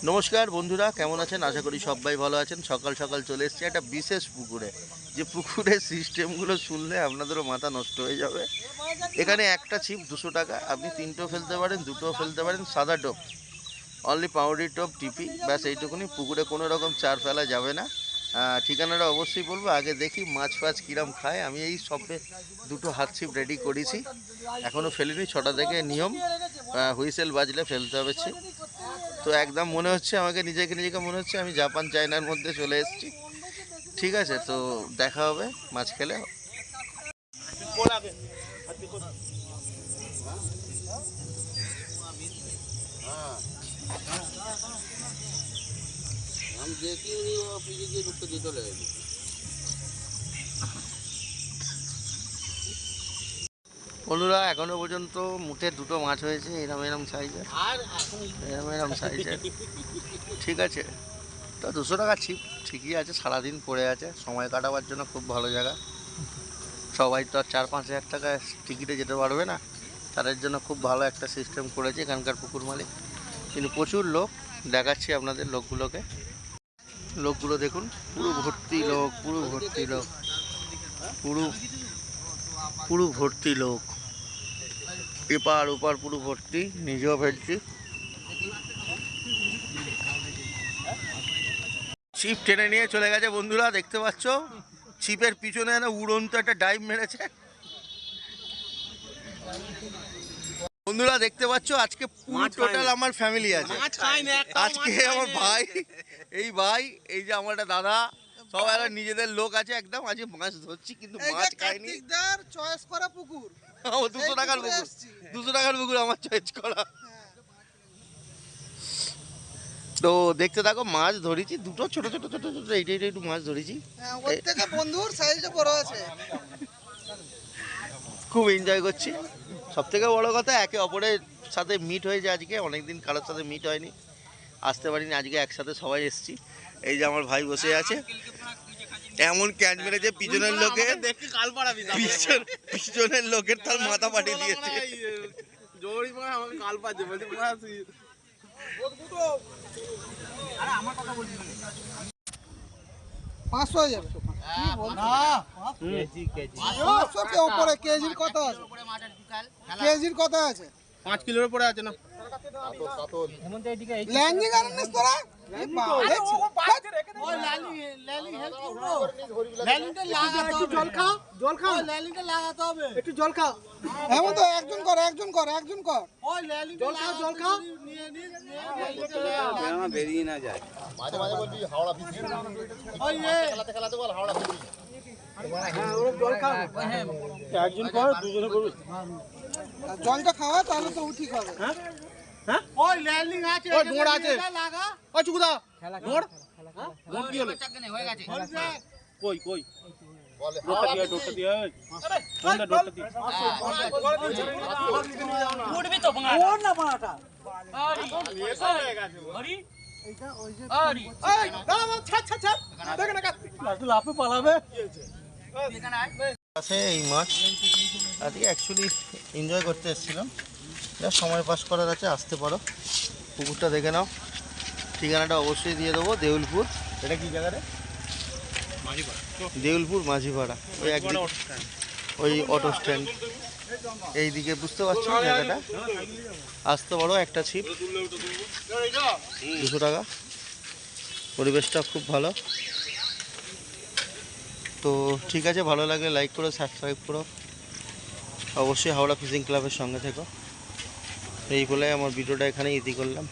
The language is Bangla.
নমস্কার বন্ধুরা, কেমন আছেন? আশা করি সবাই ভালো আছেন। সকাল সকাল চলে এসেছি একটা বিশেষ পুকুরে। যে পুকুরের সিস্টেমগুলো শুনলে আপনাদেরও মাথা নষ্ট হয়ে যাবে। এখানে একটা ছিপ 200 টাকা, আপনি 3টো ফেলতে পারেন, 2টো ফেলতে পারেন। সাদা টোপ, অনলি পাউডারি টোপ, টিপি, ব্যাস এইটুকুনি। পুকুরে কোনো রকম চার ফেলা যাবে না। ঠিকানাটা অবশ্যই বলবো। আগে দেখি মাছ ফাছ কিরম খায়। আমি এই সবে 2টো হাত ছিপ রেডি করেছি, এখনও ফেলিনি। 6টা থেকে নিয়ম, হুইসেল বাজলে ফেলতে হবে ছিপ। তো একদম মনে হচ্ছে আমাকে, নিজেকে মনে হচ্ছে আমি জাপান চায়নার মধ্যে চলে এসেছি। ঠিক আছে, তো দেখা হবে মাছ খেলে। বন্ধুরা, এখনো পর্যন্ত মুঠে 2টো মাছ হয়েছে, এরম সাইজের, এরম সাইজের। ঠিক আছে, তো 200 টাকা ছিপ ঠিকই আছে, সারাদিন পড়ে আছে। সময় কাটাবার জন্য খুব ভালো জায়গা। সবাই তো আর 4-5 হাজার টাকা টিকিটে যেতে পারবে না, তাদের জন্য খুব ভালো একটা সিস্টেম করেছে এখানকার পুকুর মালিক। কিন্তু প্রচুর লোক, দেখাচ্ছি আপনাদের লোকগুলো দেখুন, পুরো ভর্তি লোক, পুরো ভর্তি লোক, এপার ওপার পুরো ভর্তি। নিজেও ফেলছি। ছিপ টেনে নিয়ে চলে গেছে বন্ধুরা, দেখতে পাচ্ছ। ছিপের পিছনে না উড়ন্ত একটা ডাইভ মেরেছে। বন্ধুরা দেখতে পাচ্ছ, আজকে পুরো টোটাল আমার ফ্যামিলি আছে। আজকে আমার ভাই, এই যে আমার একটা দাদা, সব একটা নিজেদের লোক আছে একদম। আজকে মাছ ধরছি, কিন্তু মাছ খাইনি। চয়েস করা পুকুর, আমার 200 টাকার পুকুর, 200 টাকার পুকুর আমার চয়েস করা। তো দেখতে থাকো, মাছ ধরেছি 2টো ছোট ছোট ছোট ছোট, এইটা একটু মাছ ধরেছি। ওর থেকে বন্ধুর সাইজটা বড় আছে। খুব এনজয় করছি। সব থেকে বড় কথা, একে অপরের সাথে মিট হয়েছে আজকে। অনেকদিন কারোর সাথে মিট হয়নি, আসতে পারিনি। আজকে একসাথে সবাই এসেছি। এই যে আমার ভাই বসে আছে, এমন ক্যাচ মেরেছে পিছনের লোকের তার মাথা পাঠিয়ে দিয়েছে। 500 হয়ে যাবে। কেজির কত আছে? কেজির কত আছে? 5 কিলোর উপরে আছে না? ল্যান্ডিং আনিস তোরা? এমন তো একজন কর। বেরিয়ে না যায়। মাঝে মাঝে বলবি হাওড়া ফিশিং, খেলাতে বল হাওড়া ফিশিং। একজন কর, দুজনে করবি। জলটা খাওয়া, তাহলে তো ঠিক হবে। হ্যাঁ, ওই ল্যান্ডিং আছে, ওই ডোড় আছে, লাগা। ওই চুকুদা ডোড়, ডোড় কি হলো? হয়ে গেছে। কই বলে ডোড়টা দিয়ে, কোনটা ডোড়টা দিয়ে? উঠবি তো ভাঙা, ওর না ভাঙাটা। আরে এসে হয়ে গেছে হরি। এইটা ওই যে আরে এই দাঁড়া, ছাড় দেখ না, তুই লাফে পালাবে। কি হয়েছে এখানে আছে এই মাছ। আজকে অ্যাকচুয়ালি এনজয় করতে এসেছিলাম, সময় পাস করার আছে, আসতে পারো। পুকুরটা দেখে নাও, ঠিকানাটা অবশ্যই দিয়ে দেবো। দেউলপুর, এটা কি জায়গা রে? দেউলপুর মাঝিপাড়া, ওই একদিকে ওই অটো স্ট্যান্ড এইদিকে, বুঝতে পারছো জায়গাটা। আসতে পারো, একটা ছিপ 200 টাকা। পরিবেশটা খুব ভালো। তো ঠিক আছে, ভালো লাগলে লাইক করো, সাবস্ক্রাইব করো, অবশ্যই হাওড়া ফিশিং ক্লাবের সঙ্গে থেকো। এই বলে আমার ভিডিওটা এখানেই ইতি করলাম।